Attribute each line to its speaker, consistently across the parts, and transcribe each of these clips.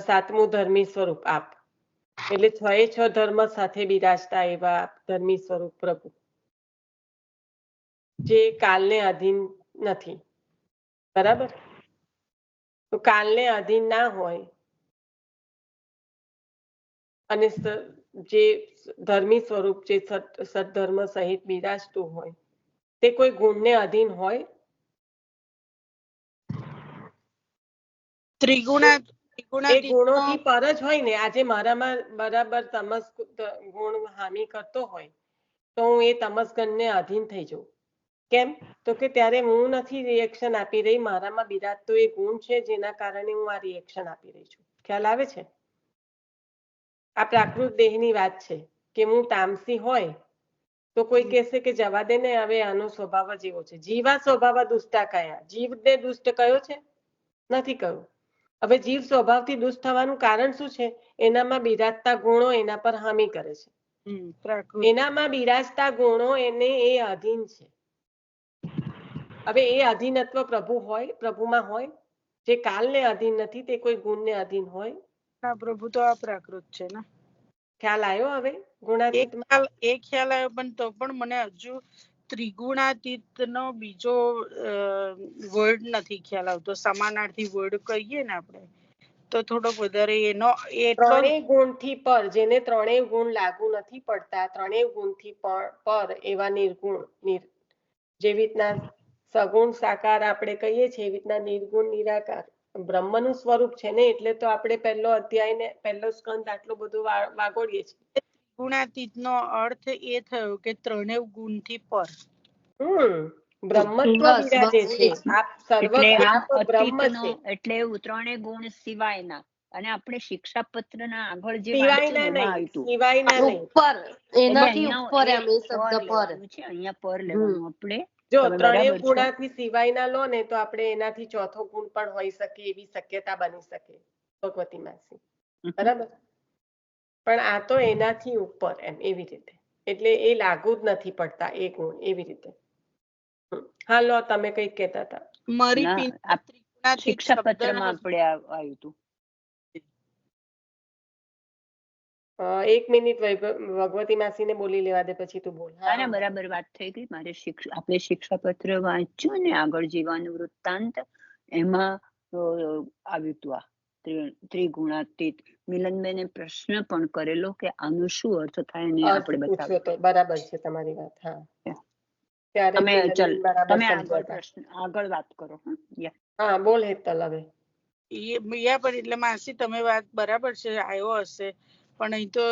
Speaker 1: સાતમું ધર્મી સ્વરૂપ આપ, એટલે 6 ધર્મ સાથે બિરાજતા એવા ધર્મી સ્વરૂપ પ્રભુ, જે કાલને અધીન નથી. બરાબર? તો કાલને અધીન ના હોય અને જે ધર્મી સ્વરૂપ જે સદધર્મ સહિત બિરાજતું હોય તે કોઈ ગુણને અધીન હોય? એ ગુણોથી પર જ હોય ને. આજે મારામાં બરાબર તમસ ગુણ હામી કરતો હોય તો હું એ તમસ ગુણને અધીન થઈ જાઉં. કેમ? તો કે ત્યારે હું નથી રિએક્શન આપી રહી, મારામાં બિરાજતો એ ગુણ છે જેના કારણે હું આ રિએક્શન આપી રહી છું. ખ્યાલ આવે છે? આ પ્રાકૃત દેહની વાત છે કે હું તામસી હોય તો કોઈ કહેશે કે જવા દે ને, હવે આનો સ્વભાવ જ એવો છે. જીવા સ્વભાવ દુષ્ટા કયા? જીવને દુષ્ટ કયો છે? નથી કહ્યું. હવે જીવ સ્વભાવથી દુષ્ટ થવાનું કારણ શું છે? એનામાં બિરાજતા ગુણો એના પર હામી કરે છે. એનામાં બિરાજતા ગુણો એને એ અધીન છે. હવે એ અધીનત્વ પ્રભુ હોય, પ્રભુમાં હોય, જે કાલને અધીન નથી, તે કોઈ ગુણને અધીન હોય?
Speaker 2: પ્રભુ તો અપ્રાકૃત છે ને.
Speaker 1: ખ્યાલ આવ્યો? હવે ગુણાતીતમાં
Speaker 2: એ ખ્યાલ આવ્યો, પણ તો પણ મને હજુ ત્રિગુણાતીત નો બીજો વર્ડ નથી ખ્યાલ આવતો. સમાનાર્થી વર્ડ કહીએ ને આપણે તો થોડોક વધારે એનો
Speaker 1: ત્રણેય ગુણથી પર, જેને ત્રણેય ગુણ લાગુ નથી પડતા, ત્રણેય ગુણથી પર એવા નિર્ગુણ, જેવી રીતના સગુણ સાકાર આપણે કહીએ છીએ, એવી રીતના નિર્ગુણ નિરાકાર બ્રહ્મનું સ્વરૂપ છે ને. એટલે તો આપણે પહેલો અધ્યાય ને પહેલો સ્કંદ આટલો બધો વાગોડીએ છીએ.
Speaker 2: ગુણાતીત નો અર્થ એ થયો કે ત્રણેય ગુણથી પર
Speaker 1: બ્રહ્મત્વ બિરાજે છે. આપ સર્વ બ્રહ્મ છે
Speaker 3: એટલે ત્રણેય ગુણ સિવાયના. અને આપણે શિક્ષાપત્ર ના આગળ જે
Speaker 1: સિવાયના નહીં,
Speaker 3: એનાથી ઉપર એમ એ શબ્દ પર છે. અહીંયા પર લેવાનું આપણે.
Speaker 1: જો ત્રણેય ગુણાથી સિવાયના લો ને તો આપણે એનાથી ચોથો ગુણ પણ હોઈ શકે એવી શક્યતા બની શકે ભગવતી માસી. બરાબર? પણ આ તો એનાથી ઉપર એમ, એવી રીતે. એટલે એ લાગુ જ નથી પડતા એ ગુણ, એવી રીતે. હા, લો તમે કઈક કહેતા હતા.
Speaker 3: શિક્ષાપત્રમાં આપણે આવ્યું હતું.
Speaker 1: 1 મિનિટ ભગવતી માસીને બોલી લેવા દે, પછી તું બોલ.
Speaker 3: હા, બરાબર વાત થઈ ગઈ. મારે આપણે શિક્ષાપત્ર વાંચ્યું ને આગળ જીવાનું વૃત્તાંત, એમાં આવ્યું હતું આ ત્રિગુણાતીત. મિલનબેને પ્રશ્ન પણ કરેલો કે આનો શું અર્થ થાય ને આપણે
Speaker 1: પૂછ્યો તો. બરાબર છે તમારી વાત. હા,
Speaker 3: તમે આગળ વાત કરો.
Speaker 1: હા, બોલ હેતલ. હવે
Speaker 2: એટલે માસી તમે વાત બરાબર છે, આવ્યો હશે, પણ અહીં તો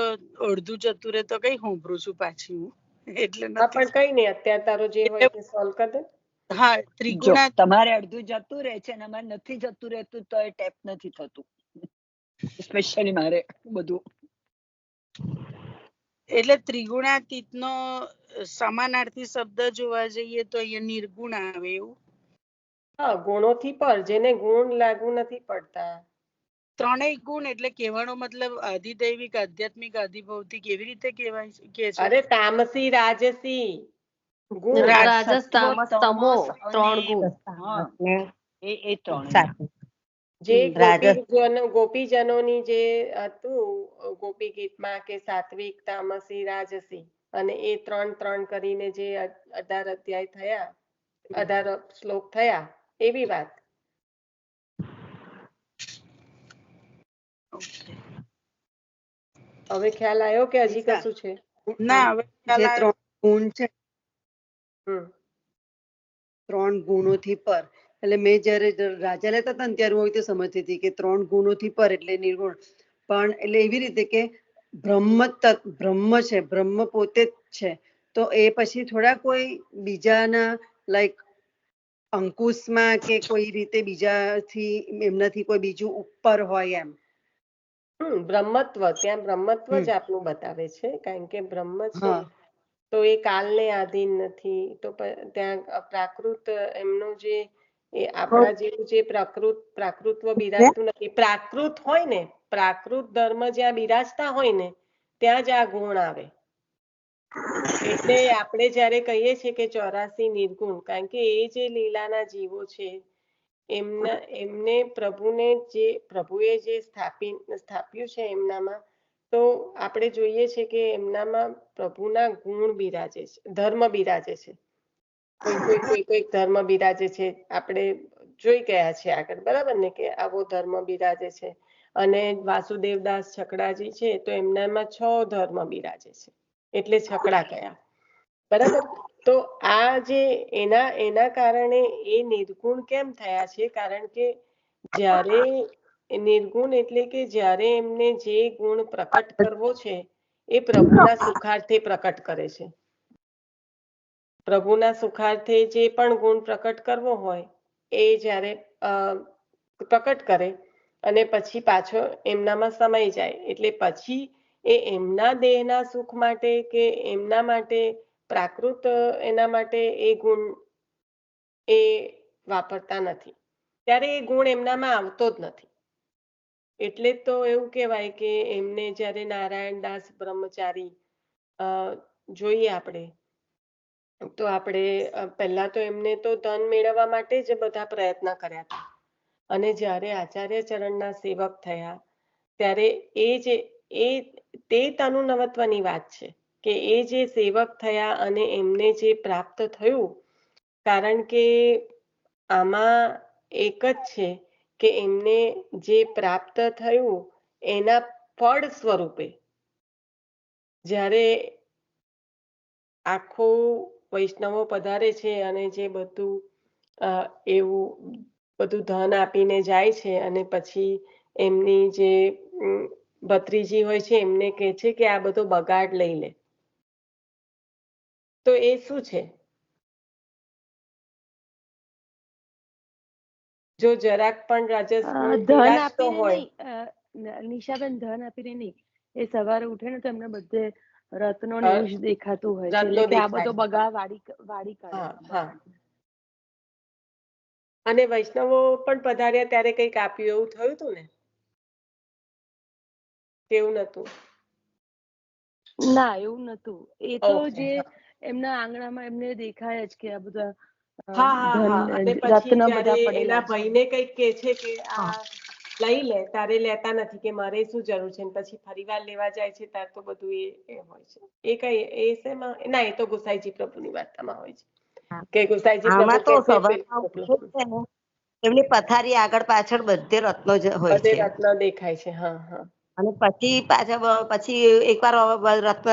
Speaker 2: અડધું જતું રહે તો કઈ સાંભળું છું પાછી હું. એટલે
Speaker 1: પણ કઈ નહીં, અત્યારે તારો જે હોય તે સોલ્વ કરી દે.
Speaker 2: હા, ત્રિગુણા
Speaker 3: તમારે અડધું જતું રહે છે ને અમારે નથી જતું રહેતું તો એ ટેપ નથી થતું. સ્પેશિયલી મારે બધું.
Speaker 2: એટલે ત્રિગુણાતીત નો સમાનાર્થી શબ્દ જોવા જઈએ તો અહીંયા નિર્ગુણ આવે એવું.
Speaker 1: હા, ગુણોથી પર, જેને ગુણ લાગુ નથી પડતા.
Speaker 2: ત્રણેય ગુણ એટલે કહેવાનો મતલબ આધિદૈવિક, આધ્યાત્મિક, આધિભૌતિક એવી રીતે કહેવાય કે છે.
Speaker 1: અરે તામસી, રાજસી ગુણ,
Speaker 3: રાજસ, તામસ, તમો, ત્રણ ગુણ. એ ત્રણ
Speaker 1: જે ગોપીજનોની જે હતું ગોપી ગીતમાં કે સાત્વિક, તામસી, રાજસી, અને એ 3 કરીને જે 18 અધ્યાય થયા, 18 શ્લોક થયા, એવી વાત. હવે ખ્યાલ આવ્યો કે હજી કશું છે?
Speaker 2: ના, હવે
Speaker 4: જે 3 ગુણ છે, 3 ગુણોથી પર. એટલે મેં જયારે રાજા લેતા હતા ને ત્યારે હું રીતે સમજતી હતી કે 3 ગુણોથી પર એટલે નિર્ગુણ. પણ એટલે એવી રીતે કે બ્રહ્મ છે, બ્રહ્મ પોતે જ છે. તો એ પછી થોડા કોઈ બીજાના લાઈક અંકુશમાં કે કોઈ રીતે બીજાથી એમનાથી કોઈ બીજું ઉપર હોય એમ.
Speaker 1: બ્રહ્મત્વ, ત્યાં બ્રહ્મત્વ જ આપણું બતાવે છે, કારણ કે બ્રહ્મ છે તો એ કાલને આધીન નથી. તો ત્યાં પ્રાકૃત એમનો જે આપણા જેવું જે પ્રાકૃતત્વ બિરાજતું નથી. પ્રાકૃત હોય ને, પ્રાકૃત ધર્મ જ્યાં બિરાજતા હોય ને ત્યાં જ આ ગુણ આવે. એટલે આપણે જયારે કહીએ છીએ કે 84 નિર્ગુણ, કારણ કે એ જે લીલાના જીવો છે એમને પ્રભુએ જે સ્થાપ્યું છે એમનામાં, તો આપણે જોઈએ છે કે એમનામાં પ્રભુના ગુણ બિરાજે છે, ધર્મ બિરાજે છે. કોઈ ધર્મ બિરાજે છે, આપણે જોઈ ગયા છે આગળ, બરાબર ને, કે આવો ધર્મ બિરાજે છે. અને વાસુદેવદાસ છકડાજી છે તો એમનામાં 6 ધર્મ બિરાજે છે, એટલે છકડા કયા, બરાબર. તો આ જે એના કારણે એ નિર્ગુણ કેમ થયા છે? કારણ કે જ્યારે નિર્ગુણ એટલે કે જ્યારે એમને જે ગુણ પ્રકટ કરવો છે એ પ્રભુના સુખાર્થે પ્રકટ કરે છે. પ્રભુના સુખાર્થે જે પણ ગુણ પ્રકટ કરવો હોય એ જ્યારે પ્રકટ કરે અને પછી પાછો એમનામાં સમાઈ જાય, એટલે પછી એ એમના દેહના સુખ માટે કે એમના માટે પ્રાકૃત એના માટે એ ગુણ એ વાપરતા નથી, ત્યારે એ ગુણ એમનામાં આવતો જ નથી. એટલે તો એવું કહેવાય કે એમને જ્યારે નારાયણદાસ બ્રહ્મચારી જોઈએ આપણે, તો આપણે પહેલા તો એમને તો ધન મેળવવા માટે જ બધા પ્રયત્ન કર્યા હતા, અને જ્યારે આચાર્ય ચરણના સેવક થયા ત્યારે તે તનુ નવત્વની વાત છે કે એ જે સેવક થયા અને એમને જે પ્રાપ્ત થયું, કારણ કે આમાં એક જ છે કે એમને જે પ્રાપ્ત થયું એના ફળ સ્વરૂપે જ્યારે આખું વૈષ્ણવો પધારે છે અને જે બધું એવું બધું ધન આપીને જાય છે, અને પછી એમની જે ભત્રીજી હોય છે એમને કહે છે કે આ બધો બગાડ લઈ લે, તો એ શું છે? જો જરાક પણ રાજસ ગુણ
Speaker 5: ધન
Speaker 1: બિરાજતો
Speaker 5: આપીને
Speaker 1: હોય,
Speaker 5: નહીં, નિશાબેન, ધન આપીને નહીં, એ સવારે ઉઠે ને તો એમને બધે રત્નો ને
Speaker 1: અ,
Speaker 5: એવું જ દેખાતું હોય છે,
Speaker 1: રત્નો
Speaker 5: એટલે કે આ
Speaker 1: દેખાય.
Speaker 5: બધો બગા વાળી કાઢે
Speaker 1: હા,
Speaker 5: છે
Speaker 1: હા.
Speaker 5: બગાડ.
Speaker 1: અને વૈષ્ણવો પણ પધાર્યા ત્યારે કંઈક આપ્યું એવું થયું હતું ને? કેવું નતું?
Speaker 5: ના, એવું નતું. એ તો
Speaker 1: ઓકે,
Speaker 5: જે
Speaker 1: હા.
Speaker 5: એમના આંગણામાં એમને દેખાય જ કે આ બધા
Speaker 1: હા. અને
Speaker 5: ધન
Speaker 1: પછી
Speaker 5: રત્ન
Speaker 1: જ્યારે
Speaker 5: બધા
Speaker 1: એના
Speaker 5: પડેલા છે.
Speaker 1: ભાઈને કંઈક કહે છે કે
Speaker 5: હા.
Speaker 1: આ લઈ લે, તારે લેતા નથી, કે મારે શું જરૂર છે, ને પછી ફરીવાર લેવા જાય છે ત્યારે તો બધું એ હોય છે. એ શેમાં? ના, એ તો ગુસાઈજી પ્રભુની વાર્તામાં હોય છે કે ગુસાઈજી પ્રભુ
Speaker 6: આમાં તો
Speaker 1: કહે છે
Speaker 6: સવારમાં ઉઠે છે ને, એમની પથારી આગળ પાછળ બધે રત્નો જ હોય
Speaker 1: બધે
Speaker 6: છે.
Speaker 1: રત્ન દેખાય છે. હા, હા.
Speaker 6: અને પછી એકવાર રત્ન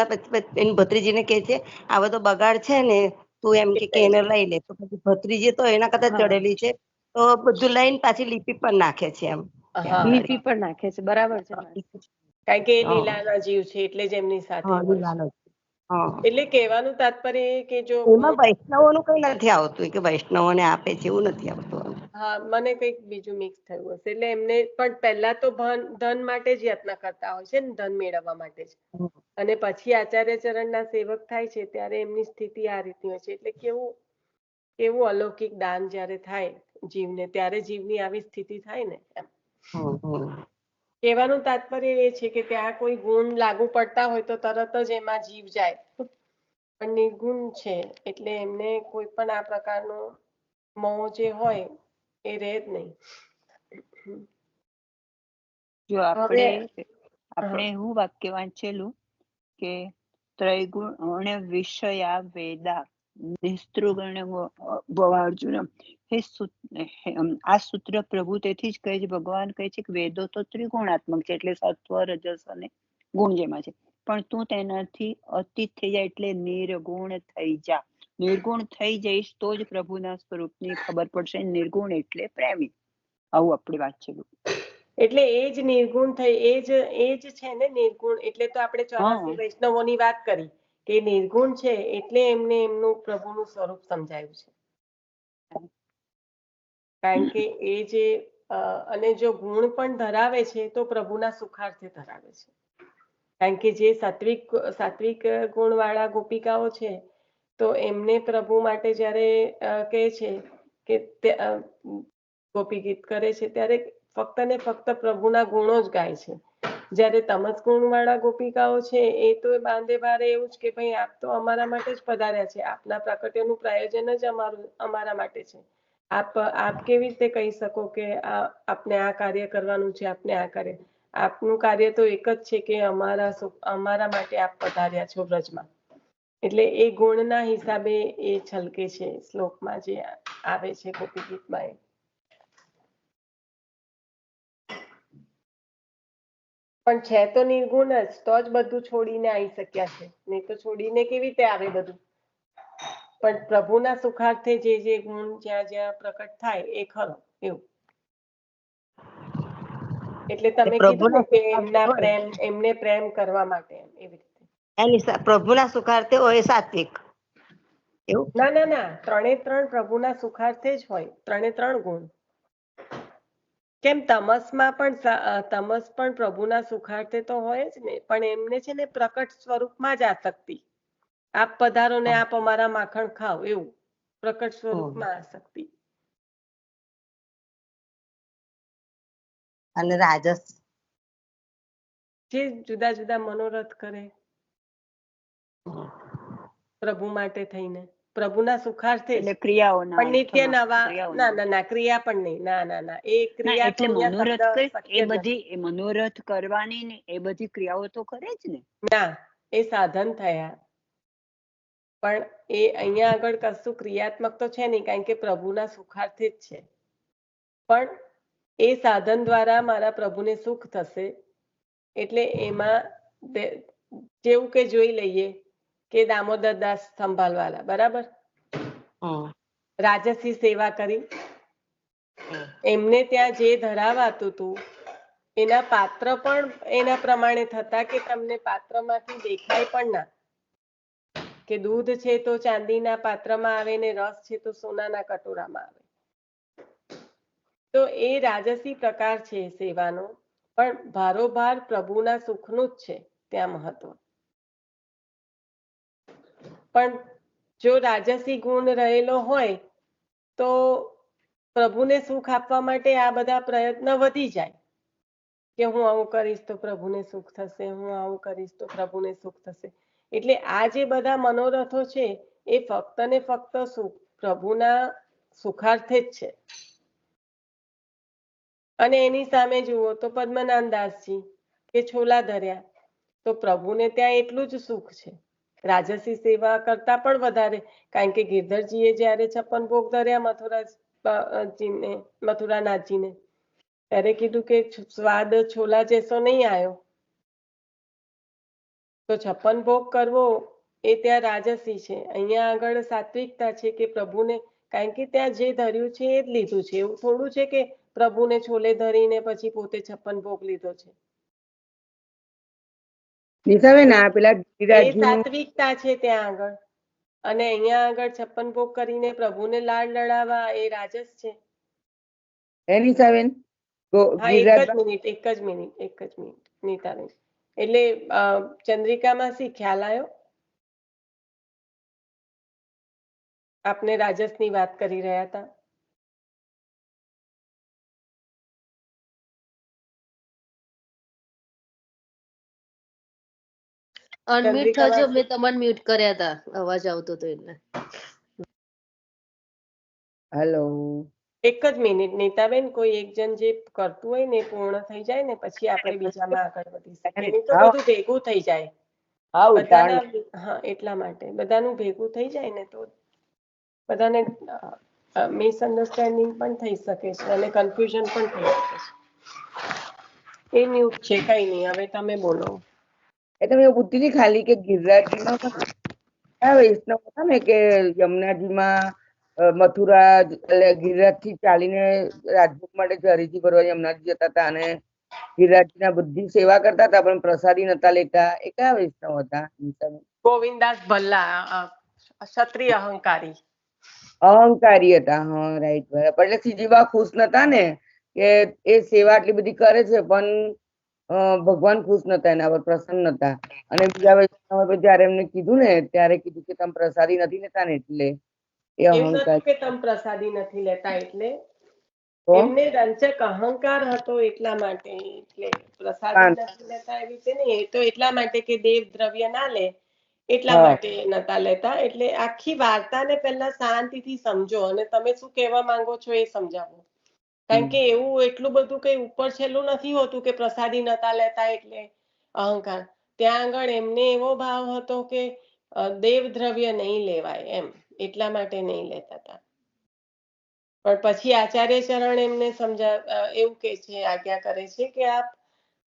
Speaker 6: એની ભત્રીજીને કહે છે આ બધો બગાડ છે ને, તું એમ કે એને લઈ લે. તો પછી ભત્રીજી તો એના કરતા
Speaker 5: હા,
Speaker 6: ચડેલી છે, તો બધું લઈને પાછી લીપી પણ નાખે છે એમ. ત્યાં
Speaker 1: હા,
Speaker 5: લીપી પણ નાખે છે, બરાબર છે.
Speaker 1: કારણ કે એ
Speaker 6: હા,
Speaker 1: લીલાના જીવ છે એટલે જ એમની સાથે
Speaker 6: હા,
Speaker 1: હોય છે.
Speaker 6: લીલાનો. હા,
Speaker 1: એટલે કહેવાનું તાત્પર્ય એ કે જો
Speaker 6: એમાં વૈષ્ણવોનું કઈ નથી આવતું કે વૈષ્ણવોને આપે છે, એવું નથી આવતું.
Speaker 1: હા, મને કંઈક બીજું મિક્સ થયું હશે. એટલે એમને પણ પહેલા તો ધન માટે જ યત્ન કરતા હોય છે ને, ધન મેળવવા માટે જ. અને પછી આચાર્ય ચરણના સેવક થાય છે ત્યારે એમની સ્થિતિ આ રીતની હોય છે. એટલે કેવું અલૌકિક દાન જ્યારે થાય જીવને, ત્યારે જીવની આવી સ્થિતિ થાય ને એમ. કહેવાનું તાત્પર્ય એ છે કે ત્યાં કોઈ ગુણ લાગુ પડતા હોય તો તરત જ એમાં જીવ જાય, પણ નિર્ગુણ છે એટલે એમને કોઈ પણ આ પ્રકારનો મોહ જે હોય એ રહે જ નહીં.
Speaker 3: જો
Speaker 1: હવે
Speaker 3: આપણે એવું વાક્ય વાંચેલું કે ત્રૈગુણ વિષયા વેદા નિસ્તૃગણ ભવાર્જુન. આ સૂત્ર પ્રભુ તેથી જ કહે છે, ભગવાન કહે છે કે વેદો તો ત્રિગુણાત્મક છે, એટલે સત્વ, રજસ અને ગુણ જેમાં છે, પણ તું તેનાથી અતીત થઈ જાય એટલે નિર્ગુણ થઈ જા. નિર્ગુણ થઈ જઈશ તો જ પ્રભુના સ્વરૂપની ખબર પડશે. નિર્ગુણ એટલે પ્રેમી. આવું આપણે વાંચેલું.
Speaker 1: એટલે એ જ નિર્ગુણ થઈ, એ જ છે ને નિર્ગુણ. એટલે તો આપણે 84 વૈષ્ણવોની વાત કરી કે નિર્ગુણ છે એટલે એમને એમનું પ્રભુનું સ્વરૂપ સમજાયું છે. કારણ કે એ જે અને જો ગુણ પણ ધરાવે છે તો પ્રભુના સુખાર્થે ધરાવે છે. કારણ કે જે સાત્વિક ગુણવાળા ગોપિકાઓ છે તો એમને પ્રભુ માટે જ્યારે કહે છે કે ગોપી ગીત કરે છે ત્યારે ફક્ત ને ફક્ત પ્રભુના ગુણો જ ગાય છે. જ્યારે તમસ ગુણવાળા ગોપિકાઓ છે એ તો બાંધે બારે એવું જ કે ભાઈ આપ તો અમારા માટે જ પધાર્યા છે, આપના પ્રાકટ્યનું પ્રયોજન જ અમારા માટે છે, આપ કેવી રીતે કહી શકો કે આપને આ કાર્ય કરવાનું છે, આપને આ કાર્ય? આપનું કાર્ય તો એક જ છે કે અમારા માટે આપ પધાર્યા છો વ્રજમાં. એટલે એ ગુણના હિસાબે એ છલકે છે શ્લોકમાં જે આવે છે ગોપી ગીતમાં. પણ છે તો નિર્ગુણ જ, તો જ બધું છોડીને આવી શક્યા છે, નહીં તો છોડીને કેવી રીતે આવે બધું? પણ પ્રભુના સુખાર્થે જે ગુણ જ્યાં જ્યાં પ્રકટ થાય એ ખરો એવું. એટલે તમે કીધું ને કે એમને પ્રેમ કરવા માટે એવી રીતે.
Speaker 6: એની પ્રભુના સુખાર્થે હોય સાત્વિક એવું?
Speaker 1: ના, 3 પ્રભુના સુખાર્થે જ હોય, 3 ગુણ. કેમ તમસ પણ પ્રભુના સુખાર્થે તો હોય જ ને, પણ એમને છે ને પ્રકટ સ્વરૂપમાં જ આસક્તિ. આપ પધારો ને આપ અમારા માખણ ખાઓ એવું, પ્રકટ સ્વરૂપમાં આસક્તિ.
Speaker 6: અને રાજસ
Speaker 1: જે જુદા જુદા મનોરથ કરે પ્રભુ માટે થઈને, પ્રભુના સુખાર્થે
Speaker 3: એટલે ક્રિયાઓના
Speaker 1: પણ નિત્ય નવા.
Speaker 3: ક્રિયાઓના.
Speaker 1: ના ક્રિયા પણ નહીં. ના એ ક્રિયા તો
Speaker 3: એટલે મનોરથ કરે
Speaker 1: શક્ય
Speaker 3: એ બધી એ મનોરથ કરવાની ને એ બધી ક્રિયાઓ તો કરે જ ને.
Speaker 1: ના, એ સાધન થયા, પણ એ અહીંયા આગળ કશું ક્રિયાત્મક તો છે નહીં, કારણ કે પ્રભુના સુખાર્થે જ છે. પણ એ સાધન દ્વારા મારા પ્રભુને સુખ થશે, એટલે એમાં જેવું કે જોઈ લઈએ કે દામોદર દાસ સંભાળવાલા, બરાબર, રાજસી સેવા કરી, એમને ત્યાં જે ધરાવાતું હતું એના પાત્ર પણ એના પ્રમાણે થતા કે તમને પાત્રમાંથી દેખાય પણ ના કે દૂધ છે તો ચાંદીના પાત્રમાં આવે ને રસ છે તો સોનાના કટોરામાં આવે. તો એ રાજસી પ્રકાર છે સેવાનો, પણ ભારોભાર પ્રભુના સુખનું જ છે ત્યાં મહત્વ. પણ જો રાજસી ગુણ રહેલો હોય તો પ્રભુને સુખ આપવા માટે આ બધા પ્રયત્ન વધી જાય કે હું આવું કરીશ તો પ્રભુને સુખ થશે, હું આવું કરીશ તો પ્રભુને સુખ થશે. એટલે આ જે બધા મનોરથો છે એ ફક્ત ને ફક્ત પ્રભુના સુખાર્થે જ છે. અને એની સામે જુઓ તો પદ્મનાભદાસજી કે છોલા ધર્યા, તો પ્રભુને ત્યાં એટલું જ સુખ છે, રાજસી સેવા કરતા પણ વધારે. કારણ કે ગિરધરજીએ જયારે 56 ભોગ ધર્યા મથુરાનાથજીને, ત્યારે કીધું કે સ્વાદ છોલા જૈસો નહીં આવ્યો. તો 56 ભોગ કરવો એ ત્યાં રાજસી છે. અહીંયા આગળ સાત્વિકતા છે કે પ્રભુને, કારણ કે ત્યાં જે ધર્યું છે એ જ લીધું છે. એવું થોડું છે કે પ્રભુને છોલે ધરીને પછી પોતે 56 ભોગ લીધો છે. એ સાત્વિકતા છે ત્યાં આગળ. અને અહીંયા આગળ 56 ભોગ કરીને પ્રભુને લાડ લડાવવા એ રાજસ છે. એક જ મિનિટ નીતાબેન. એટલે ચંદ્રિકામાં શી ખ્યાલ આવ્યો? આપને રાજસની વાત કરી રહ્યા હતા.
Speaker 7: અનમ્યુટ થજો, મેં તમને મ્યુટ કર્યા હતા, અવાજ આવતો હતો એટલે.
Speaker 3: હેલો,
Speaker 1: એક જ મિનિટ નીતાબેન, કોઈ એક જણ જે કરતું હોય ને પૂર્ણ થઈ જાય ને પછી આપણે બીજામાં આગળ વધી શકીએ. નહીં તો બધું ભેગું થઈ જાય બધાના. હા, એટલા માટે બધાનું ભેગું થઈ જાય ને તો બધાને મિસઅન્ડરસ્ટેન્ડિંગ પણ થઈ શકે છે અને કન્ફ્યુઝન પણ થઈ શકે છે. એ મ્યુટ છે, કઈ નહીં. હવે તમે બોલો.
Speaker 8: એટલે મેં પૂછતી હતી ખાલી કે ગિરિરાજજીમાં વૈષ્ણવ હતા ને કે યમુનાજીમાં મથુરા એટલે ગિરિરાજ થી ચાલીને રાજભોગ માટે હરીજી ભરવા યમુનાજી જતા હતા અને ગિરિરાજજીના બધી સેવા કરતા હતા પણ પ્રસાદી નતા લેતા. એ કયા વૈષ્ણવ હતા?
Speaker 1: ગોવિંદાસ ભલ્લા, ક્ષત્રિય અહંકારી
Speaker 8: હતા. હા, રાઈટ, બરાબર. એટલે શ્રીજીબા ખુશ નતા ને કે એ સેવા આટલી બધી કરે છે પણ ભગવાન ખુશ નતા, એના પર પ્રસન્ન નતા. અને બીજા વૈષ્ણવ જયારે એમને કીધું ને ત્યારે કીધું કે તમે પ્રસાદી નથી લેતા ને એટલે એ અહંકાર.
Speaker 1: કે તમે પ્રસાદી નથી લેતા એટલે એમને રંચક અહંકાર હતો એટલા માટે. એટલે પ્રસાદી નથી લેતા એવી રીતે નહીં, એ તો એટલા માટે કે દેવ દ્રવ્ય ના લે એટલા માટે નતા લેતા. એટલે આખી વાર્તાને પહેલા શાંતિથી સમજો અને તમે શું કહેવા માંગો છો એ સમજાવો. કારણ કે એવું એટલું બધું કઈ ઉપર છેલ્લું નથી હોતું કે પ્રસાદી નતા લેતા એટલે અહંકાર. ત્યાં આગળ એમને એવો ભાવ હતો કે દેવ દ્રવ્ય નહીં લેવાય એમ, એટલા માટે નહીં લેતા હતા. પણ પછી આચાર્ય ચરણ એમને એવું કે છે, આજ્ઞા કરે છે કે આપ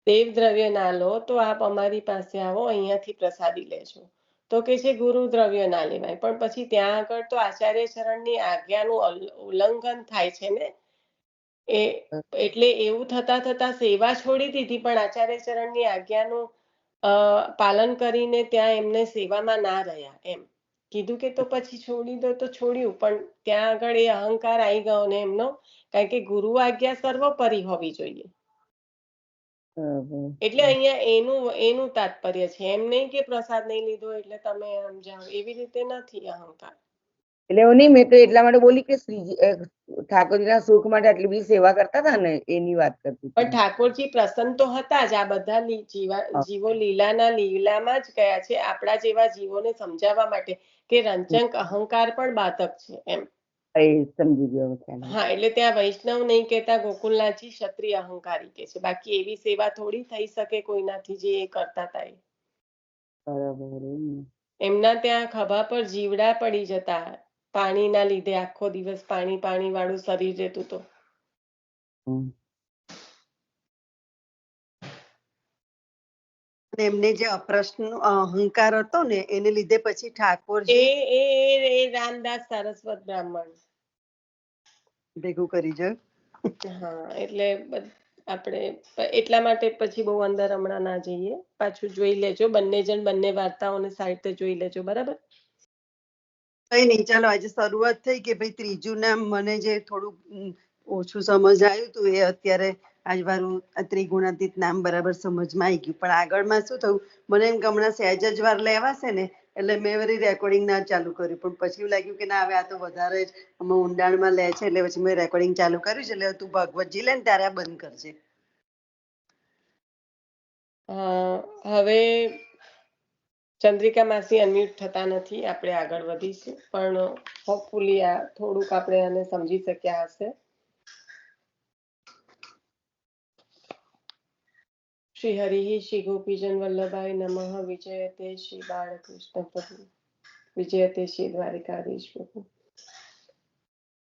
Speaker 1: દેવ દ્રવ્ય ના લો તો આપ અમારી પાસે આવો, અહીંયાથી પ્રસાદી લેજો. તો કે છે ગુરુ દ્રવ્ય ના લેવાય. પણ પછી ત્યાં આગળ તો આચાર્ય ચરણની આજ્ઞાનું ઉલ્લંઘન થાય છે ને, એટલે એવું થતા થતા સેવા છોડી દીધી, પણ આચાર્ય ચરણની આજ્ઞાનું પાલન કરીને ત્યાં એમને સેવામાં ના રહ્યા. એમ કીધું કે તો પછી છોડી દો તો છોડ્યું, પણ ત્યાં આગળ એ અહંકાર આવી ગયો ને એમનો, કારણ કે ગુરુ આજ્ઞા સર્વોપરી હોવી જોઈએ. એટલે અહીંયા એનું તાત્પર્ય છે, એમ નહીં કે પ્રસાદ નહીં લીધો એટલે તમે આમ જાઓ, એવી રીતે નથી અહંકાર.
Speaker 8: એટલે એવું નહીં, મેં તો એટલા માટે બોલી કે શ્રીજી ઠાકોરજીના સુખ માટે આટલી બધી સેવા કરતા હતા ને એની વાત કરતી.
Speaker 1: પણ ઠાકોરજી પ્રસન્ન તો હતા જ. આ બધા જીવો લીલામાં જ ગયા છે, આપણા જેવા જીવોને સમજાવવા માટે કે રંચક અહંકાર પણ બાધક છે એમ.
Speaker 8: સમજી ગયો.
Speaker 1: હા, એટલે ત્યાં વૈષ્ણવ નહીં કહેતા, ગોકુલનાથજી ક્ષત્રિય અહંકારી કે છે. બાકી એવી સેવા થોડી થઈ શકે કોઈનાથી જે એ કરતા હતા. એમના ત્યાં ખભા પર જીવડા પડી જતા પાણીના લીધે. આખો દિવસ પાણી વાળું શરીર રહેતું તો.
Speaker 4: એમને જે અપ્રશ્ન અહંકાર હતો ને એને લીધે પછી ઠાકોરજી
Speaker 1: એ રામદાસ સારસ્વત બ્રાહ્મણ
Speaker 4: ભેગું કરી જો.
Speaker 1: હા, એટલે આપણે એટલા માટે પછી બહુ અંદર હમણાં ના જઈએ, પાછું જોઈ લેજો. બંને જણ બંને વાર્તાઓને સાઈડ જોઈ લેજો, બરાબર?
Speaker 4: કઈ નહીં, ચાલો આજે શરૂઆત થઈ કે ભાઈ ત્રીજું નામ મને જે થોડું ઓછું સમજ આવ્યું હતું એ અત્યારે આજ મારું ત્રિગુણાતીત નામ બરાબર સમજમાં આવી ગયું. પણ આગળમાં શું થયું, મને એમ કે હમણાં સહેજ જ વાર લેવાશે ને એટલે મેં વળી રેકોર્ડિંગ ના ચાલુ કર્યું. પણ પછી એવું લાગ્યું કે ના, હવે આ તો વધારે જ ઊંડાણમાં લે છે, એટલે પછી મેં રેકોર્ડિંગ ચાલુ કર્યું છે. એટલે તું ભગવતજી લે ને ત્યારે આ બંધ કરજે.
Speaker 1: હવે ચંદ્રિકા માસી અનમ્યુટ થતા નથી, આપણે આગળ વધીશું. પણ હોપફુલી આ થોડુંક આપણે આને સમજી શક્યા હશે. શ્રી હરિ શ્રી ગોપીજન વલ્લભાય નમઃ. વિજયતે શ્રી બાળકૃષ્ણ પ્રભુ, વિજયતે શ્રી દ્વારિકાધીશ પ્રભુ.